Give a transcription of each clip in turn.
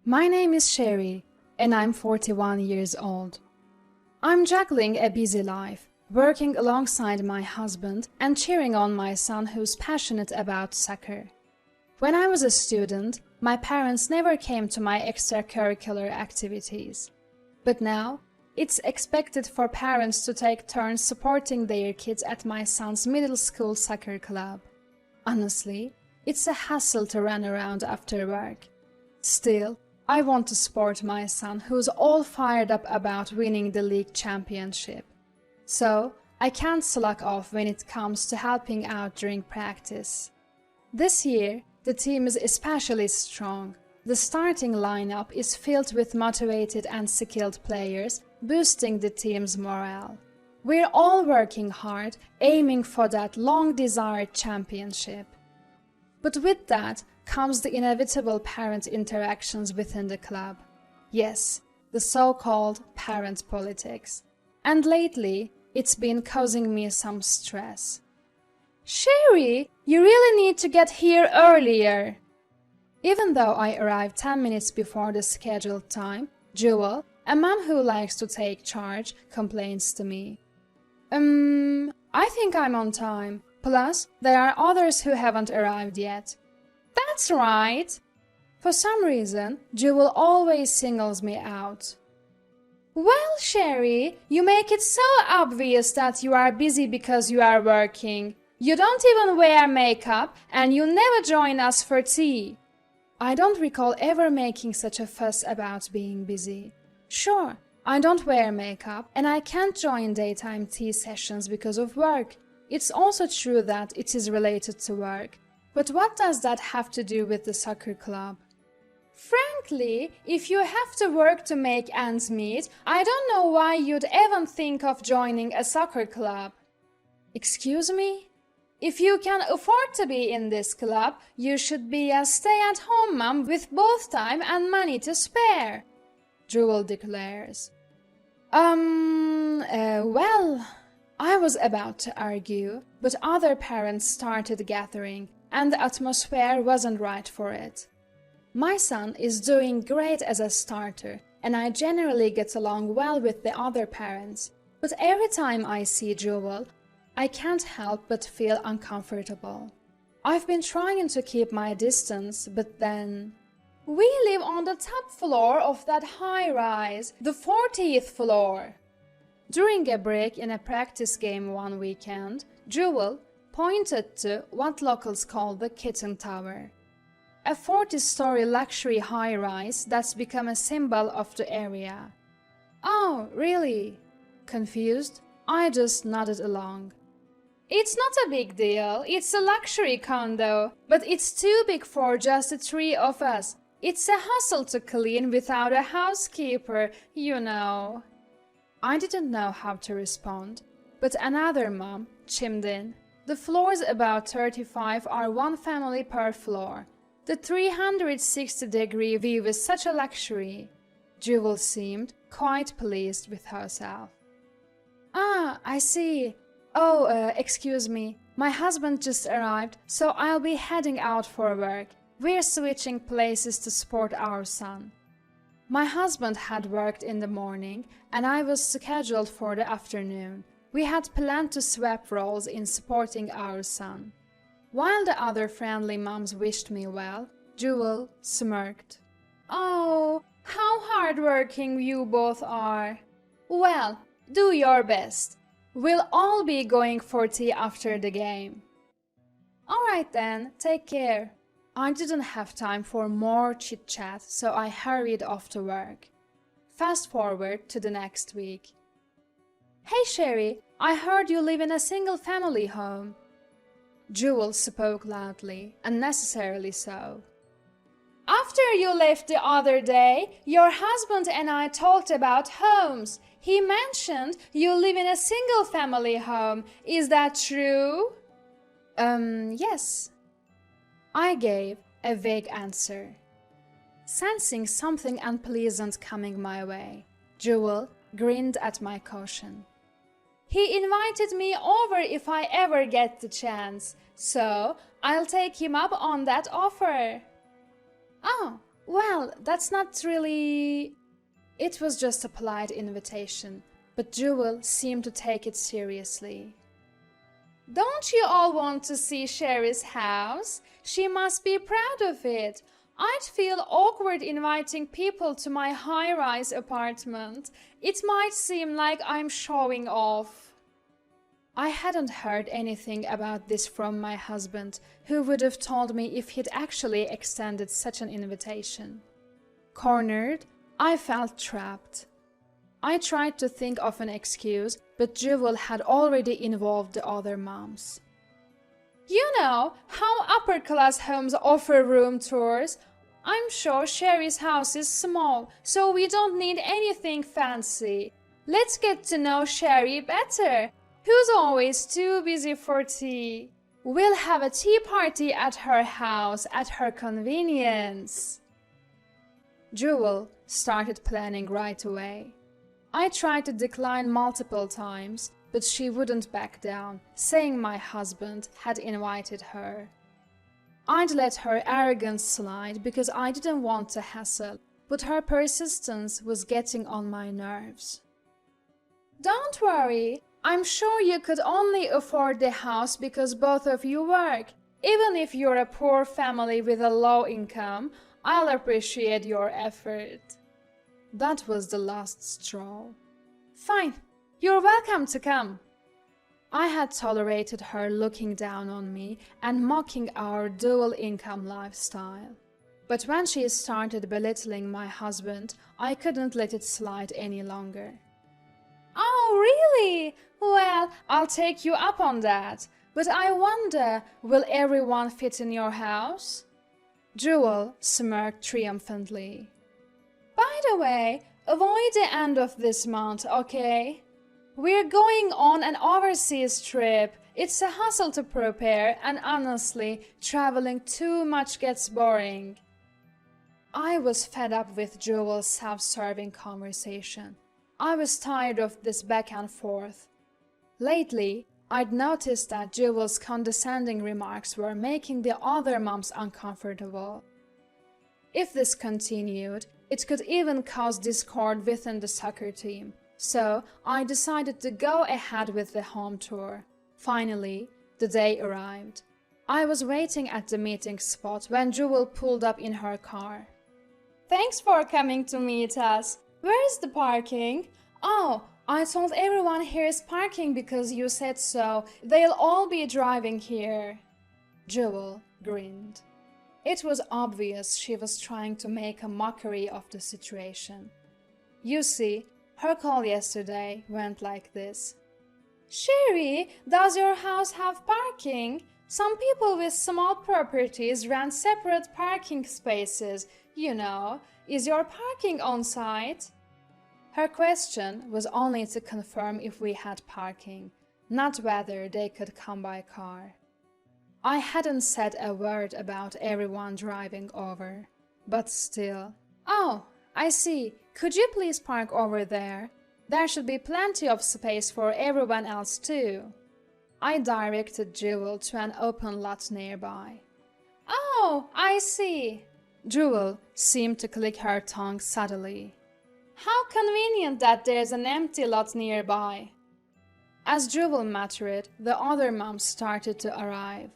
My name is Sherry, and I'm 41 years old. I'm juggling a busy life, working alongside my husband and cheering on my son who's passionate about soccer. When I was a student, my parents never came to my extracurricular activities. But now, it's expected for parents to take turns supporting their kids at my son's middle school soccer club. Honestly, it's a hassle to run around after work. Still, I want to support my son who's all fired up about winning the league championship. So, I can't slack off when it comes to helping out during practice. This year, the team is especially strong. The starting lineup is filled with motivated and skilled players, boosting the team's morale. We're all working hard, aiming for that long-desired championship. But with that comes the inevitable parent interactions within the club. Yes, the so-called parent politics. And lately, it's been causing me some stress. Sherry, you really need to get here earlier. Even though I arrived 10 minutes before the scheduled time, Jewel, a mom who likes to take charge, complains to me. I think I'm on time. Plus, there are others who haven't arrived yet. That's right. For some reason, Jewel always singles me out. Well, Sherry, you make it so obvious that you are busy because you are working. You don't even wear makeup and you never join us for tea. I don't recall ever making such a fuss about being busy. Sure, I don't wear makeup and I can't join daytime tea sessions because of work. It's also true that it is related to work. But what does that have to do with the soccer club? Frankly, if you have to work to make ends meet, I don't know why you'd even think of joining a soccer club. Excuse me? If you can afford to be in this club, you should be a stay-at-home mom with both time and money to spare, Jewel declares. Well, I was about to argue, but other parents started gathering, and the atmosphere wasn't right for it. My son is doing great as a starter, and I generally get along well with the other parents, but every time I see Jewel, I can't help but feel uncomfortable. I've been trying to keep my distance, but then... We live on the top floor of that high-rise, the 40th floor. During a break in a practice game one weekend, Jewel pointed to what locals call the Kitten Tower, a 40-story luxury high-rise that's become a symbol of the area. Oh, really? Confused, I just nodded along. It's not a big deal, it's a luxury condo, but it's too big for just the three of us. It's a hassle to clean without a housekeeper, you know. I didn't know how to respond, but another mom chimed in. The floors about 35 are one family per floor. The 360-degree view is such a luxury. Jewel seemed quite pleased with herself. Ah, I see. Oh, excuse me. My husband just arrived, so I'll be heading out for work. We're switching places to support our son. My husband had worked in the morning, and I was scheduled for the afternoon. We had planned to swap roles in supporting our son. While the other friendly moms wished me well, Jewel smirked. Oh, how hardworking you both are. Well, do your best. We'll all be going for tea after the game. All right then, take care. I didn't have time for more chit-chat, so I hurried off to work. Fast forward to the next week. Hey Sherry, I heard you live in a single-family home. Jewel spoke loudly, unnecessarily so. After you left the other day, your husband and I talked about homes. He mentioned you live in a single-family home. Is that true? Yes. I gave a vague answer. Sensing something unpleasant coming my way, Jewel grinned at my caution. He invited me over if I ever get the chance, so I'll take him up on that offer. Oh, Well, that's not really... It was just a polite invitation, but Jewel seemed to take it seriously. Don't you all want to see Sherry's house? She must be proud of it. I'd feel awkward inviting people to my high-rise apartment. It might seem like I'm showing off. I hadn't heard anything about this from my husband, who would have told me if he'd actually extended such an invitation. Cornered, I felt trapped. I tried to think of an excuse, but Jewel had already involved the other moms. You know how upper-class homes offer room tours? I'm sure Sherry's house is small, so we don't need anything fancy. Let's get to know Sherry better, who's always too busy for tea. We'll have a tea party at her house at her convenience. Jewel started planning right away. I tried to decline multiple times, but she wouldn't back down, saying my husband had invited her. I'd let her arrogance slide because I didn't want to hassle, but her persistence was getting on my nerves. Don't worry, I'm sure you could only afford the house because both of you work. Even if you're a poor family with a low income, I'll appreciate your effort. That was the last straw. Fine, you're welcome to come. I had tolerated her looking down on me and mocking our dual-income lifestyle. But when she started belittling my husband, I couldn't let it slide any longer. Oh, really? Well, I'll take you up on that. But I wonder, will everyone fit in your house? Jewel smirked triumphantly. By the way, avoid the end of this month, okay? We're going on an overseas trip. It's a hassle to prepare, and honestly, traveling too much gets boring. I was fed up with Jewel's self-serving conversation. I was tired of this back and forth. Lately, I'd noticed that Jewel's condescending remarks were making the other moms uncomfortable. If this continued, it could even cause discord within the soccer team. So I decided to go ahead with the home tour. Finally, the day arrived. I was waiting at the meeting spot when Jewel pulled up in her car. Thanks for coming to meet us. Where is the parking? Oh, I told everyone here's parking because you said so. They'll all be driving here. Jewel grinned. It was obvious she was trying to make a mockery of the situation. You see, her call yesterday went like this. Sherry, does your house have parking? Some people with small properties rent separate parking spaces. You know, is your parking on site? Her question was only to confirm if we had parking, not whether they could come by car. I hadn't said a word about everyone driving over, but still. Oh, I see. Could you please park over there? There should be plenty of space for everyone else too. I directed Jewel to an open lot nearby. Oh, I see. Jewel seemed to click her tongue subtly. How convenient that there's an empty lot nearby. As Jewel muttered, the other moms started to arrive.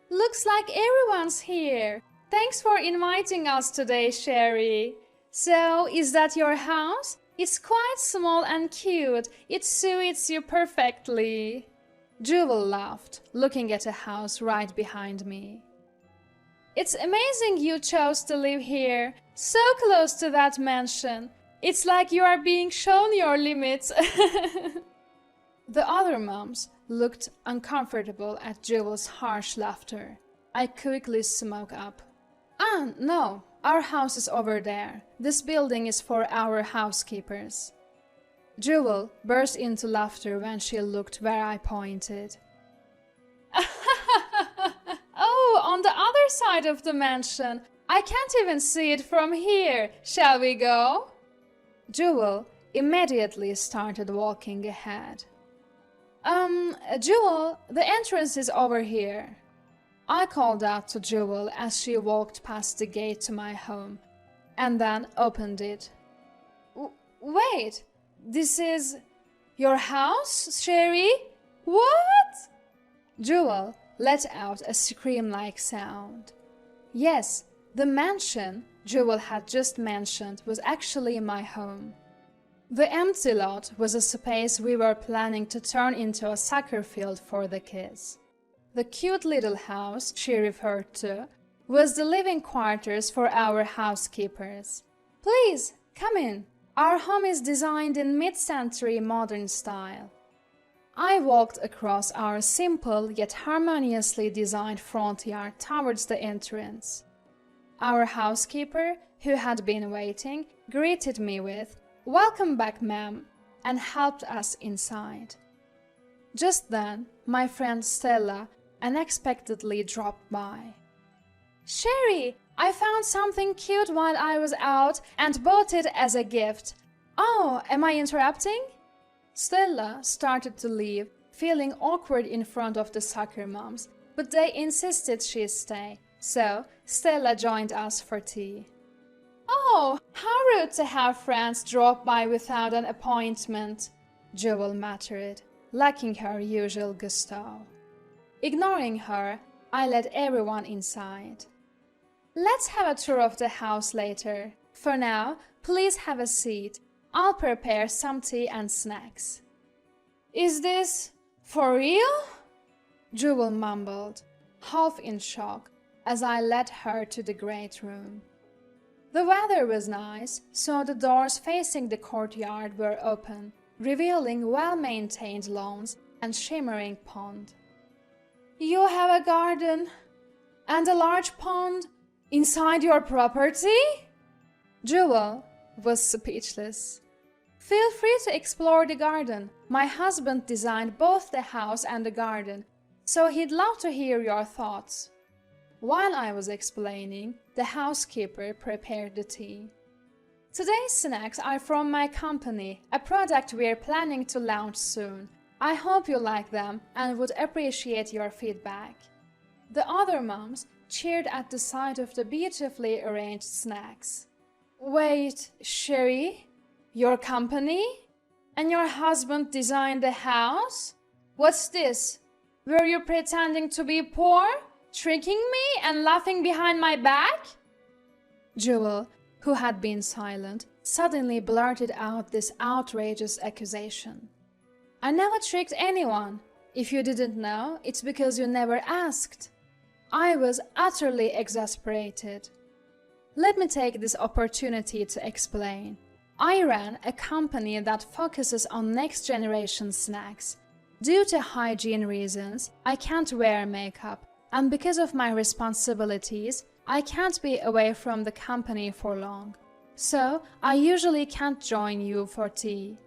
Looks like everyone's here. Thanks for inviting us today, Sherry. So, is that your house? It's quite small and cute. It suits you perfectly. Jewel laughed, looking at a house right behind me. It's amazing you chose to live here, so close to that mansion. It's like you are being shown your limits. The other moms looked uncomfortable at Jewel's harsh laughter. I quickly spoke up. Ah, no, our house is over there. This building is for our housekeepers. Jewel burst into laughter when she looked where I pointed. Oh, on the other side of the mansion. I can't even see it from here. Shall we go? Jewel immediately started walking ahead. Jewel, the entrance is over here. I called out to Jewel as she walked past the gate to my home, and then opened it. Wait, this is your house, Sherry? What? Jewel let out a scream-like sound. Yes, the mansion Jewel had just mentioned was actually my home. The empty lot was a space we were planning to turn into a soccer field for the kids. The cute little house she referred to was the living quarters for our housekeepers. Please, come in. Our home is designed in mid-century modern style. I walked across our simple yet harmoniously designed front yard towards the entrance. Our housekeeper, who had been waiting, greeted me with, "Welcome back, ma'am," and helped us inside. Just then, my friend Stella unexpectedly dropped by. "Sherry, I found something cute while I was out and bought it as a gift. Oh, am I interrupting?" Stella started to leave, feeling awkward in front of the soccer moms, but they insisted she stay, so Stella joined us for tea. "Oh, how rude to have friends drop by without an appointment," Jewel muttered, lacking her usual gusto. Ignoring her, I led everyone inside. "Let's have a tour of the house later. For now, please have a seat. I'll prepare some tea and snacks." "Is this for real?" Jewel mumbled, half in shock, as I led her to the great room. The weather was nice, so the doors facing the courtyard were open, revealing well-maintained lawns and shimmering pond. "You have a garden and a large pond inside your property?" Jewel was speechless. "Feel free to explore the garden. My husband designed both the house and the garden, so he'd love to hear your thoughts." While I was explaining, the housekeeper prepared the tea. "Today's snacks are from my company, a product we're planning to launch soon. I hope you like them and would appreciate your feedback." The other moms cheered at the sight of the beautifully arranged snacks. "Wait, Sherry? Your company? And your husband designed the house? What's this? Were you pretending to be poor, tricking me and laughing behind my back?" Jewel, who had been silent, suddenly blurted out this outrageous accusation. "I never tricked anyone. If you didn't know, it's because you never asked." I was utterly exasperated. Let me take this opportunity to explain. I ran a company that focuses on next-generation snacks. Due to hygiene reasons, I can't wear makeup, and because of my responsibilities, I can't be away from the company for long. So, I usually can't join you for tea.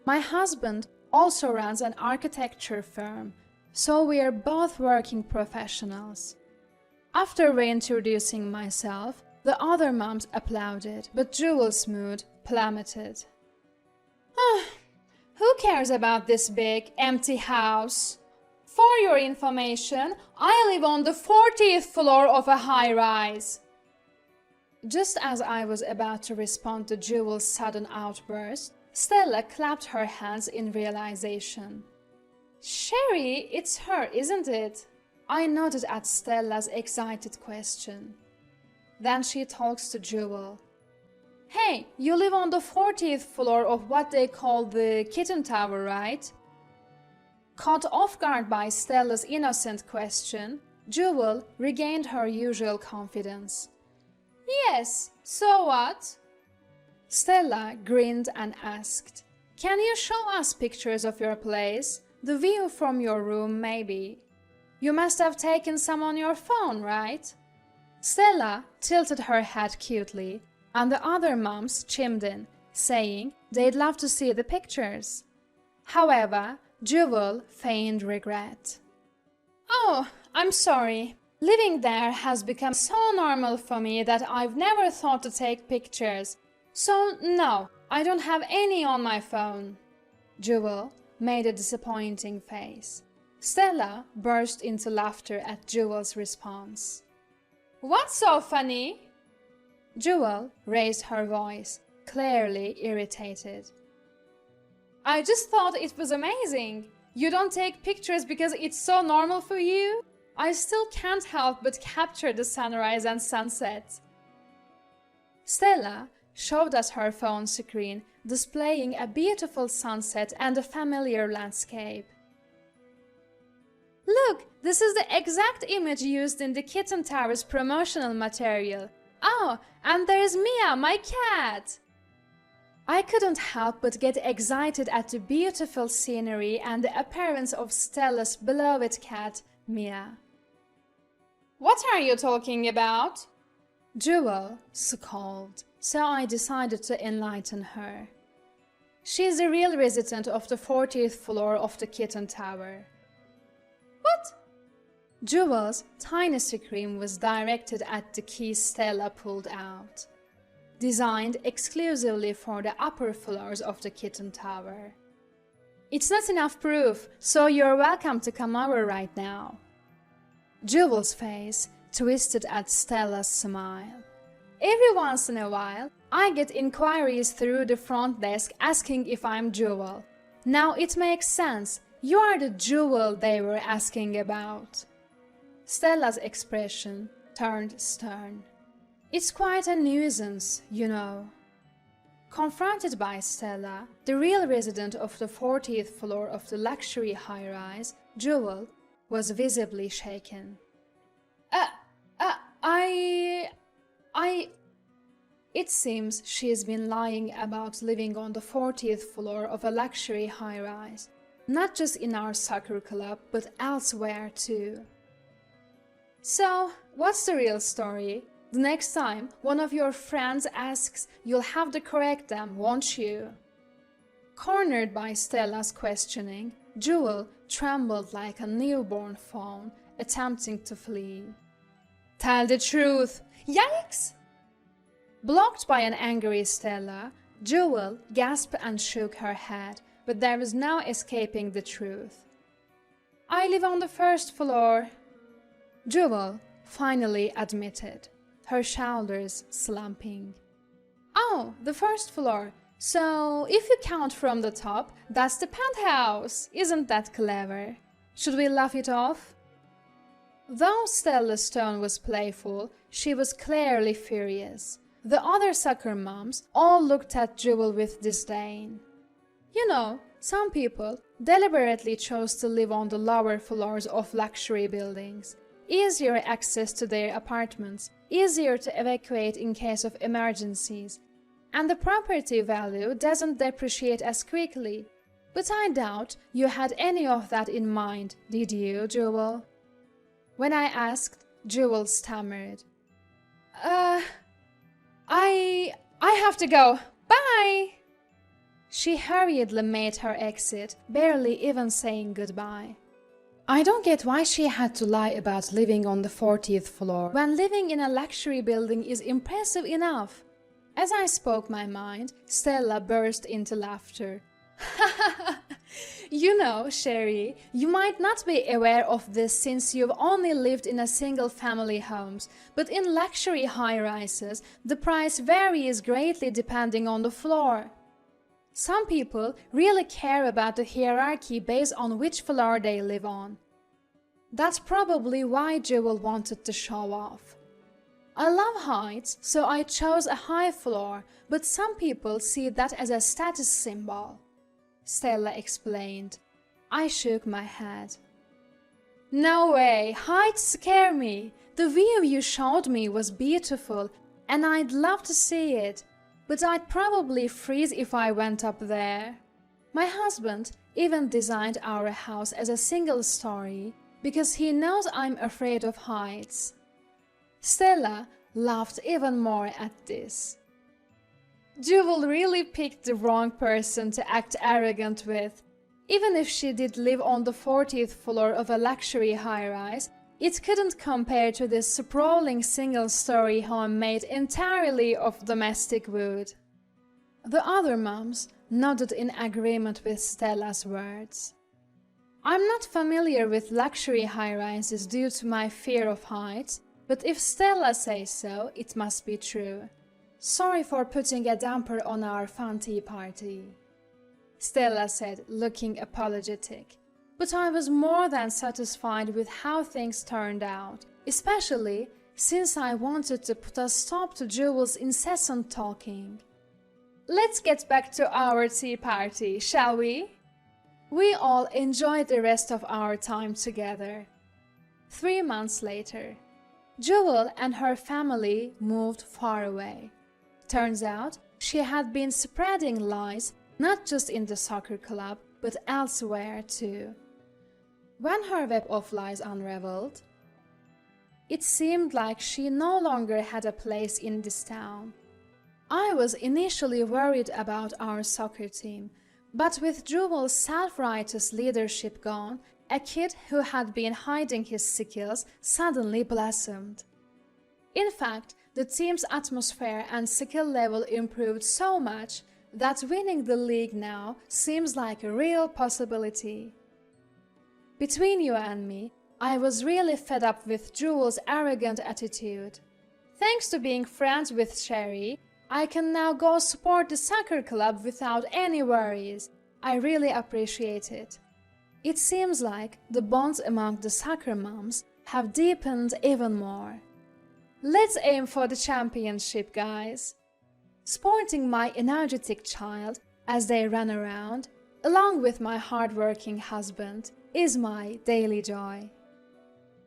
My husband also runs an architecture firm, so we are both working professionals. After reintroducing myself, the other moms applauded, but Jewel's mood plummeted. Who cares about this big, empty house? For your information, I live on the 40th floor of a high-rise." Just as I was about to respond to Jewel's sudden outburst, Stella clapped her hands in realization. "Sherry, it's her, isn't it?" I nodded at Stella's excited question. Then she talks to Jewel. "Hey, you live on the 40th floor of what they call the Kitten Tower, right?" Caught off guard by Stella's innocent question, Jewel regained her usual confidence. "Yes, so what?" Stella grinned and asked, "Can you show us pictures of your place? The view from your room, maybe. You must have taken some on your phone, right?" Stella tilted her head cutely, and the other moms chimed in, saying they'd love to see the pictures. However, Jewel feigned regret. "Oh, I'm sorry. Living there has become so normal for me that I've never thought to take pictures. So no, I don't have any on my phone." Jewel made a disappointing face. Stella burst into laughter at Jewel's response. What's so funny? Jewel raised her voice, clearly irritated. I just thought it was amazing. You don't take pictures because it's so normal for you? I still can't help but capture the sunrise and sunset. Stella showed us her phone screen, displaying a beautiful sunset and a familiar landscape. Look, this is the exact image used in the Kitten Tower's promotional material. Oh, and there's Mia, my cat! I couldn't help but get excited at the beautiful scenery and the appearance of Stella's beloved cat, Mia. What are you talking about? Jewel scolded, so I decided to enlighten her. She's the real resident of the 40th floor of the Kitten Tower. What? Jewel's tiny scream was directed at the key Stella pulled out, designed exclusively for the upper floors of the Kitten Tower. It's not enough proof, so you're welcome to come over right now. Jewel's face twisted at Stella's smile. Every once in a while, I get inquiries through the front desk asking if I'm Jewel. Now it makes sense. You are the Jewel they were asking about. Stella's expression turned stern. It's quite a nuisance, you know. Confronted by Stella, the real resident of the 40th floor of the luxury high-rise, Jewel was visibly shaken. It seems she's been lying about living on the 40th floor of a luxury high-rise, not just in our soccer club, but elsewhere too. So, what's the real story? The next time one of your friends asks, you'll have to correct them, won't you? Cornered by Stella's questioning, Jewel trembled like a newborn fawn, attempting to flee. Tell the truth! Yikes! Blocked by an angry Stella, Jewel gasped and shook her head, but there was no escaping the truth. I live on the first floor, Jewel finally admitted, her shoulders slumping. Oh, the first floor. So, if you count from the top, that's the penthouse. Isn't that clever? Should we laugh it off? Though Stella's tone was playful, she was clearly furious. The other soccer moms all looked at Jewel with disdain. You know, some people deliberately chose to live on the lower floors of luxury buildings. Easier access to their apartments, easier to evacuate in case of emergencies, and the property value doesn't depreciate as quickly. But I doubt you had any of that in mind, did you, Jewel? When I asked, Jewel stammered. I have to go. Bye! She hurriedly made her exit, barely even saying goodbye. I don't get why she had to lie about living on the 40th floor, when living in a luxury building is impressive enough. As I spoke my mind, Stella burst into laughter. You know, Sherry, you might not be aware of this since you've only lived in a single-family homes, but in luxury high-rises, the price varies greatly depending on the floor. Some people really care about the hierarchy based on which floor they live on. That's probably why Jewel wanted to show off. I love heights, so I chose a high floor, but some people see that as a status symbol, Stella explained. I shook my head. No way, heights scare me. The view you showed me was beautiful, and I'd love to see it. But I'd probably freeze if I went up there. My husband even designed our house as a single story because he knows I'm afraid of heights. Stella laughed even more at this. Jewel really picked the wrong person to act arrogant with. Even if she did live on the 40th floor of a luxury high-rise, it couldn't compare to this sprawling single-story home made entirely of domestic wood. The other moms nodded in agreement with Stella's words. I'm not familiar with luxury high-rises due to my fear of heights, but if Stella says so, it must be true. Sorry for putting a damper on our fun tea party, Stella said, looking apologetic. But I was more than satisfied with how things turned out, especially since I wanted to put a stop to Jewel's incessant talking. Let's get back to our tea party, shall we? We all enjoyed the rest of our time together. 3 months later, Jewel and her family moved far away. Turns out she had been spreading lies not just in the soccer club, but elsewhere too. When her web of lies unraveled, it seemed like she no longer had a place in this town. I was initially worried about our soccer team, but with Jewel's self-righteous leadership gone, a kid who had been hiding his skills suddenly blossomed. In fact, the team's atmosphere and skill level improved so much that winning the league now seems like a real possibility. Between you and me, I was really fed up with Jewel's arrogant attitude. Thanks to being friends with Sherry, I can now go support the soccer club without any worries. I really appreciate it. It seems like the bonds among the soccer moms have deepened even more. Let's aim for the championship, guys. Sporting my energetic child as they run around, along with my hard-working husband, is my daily joy.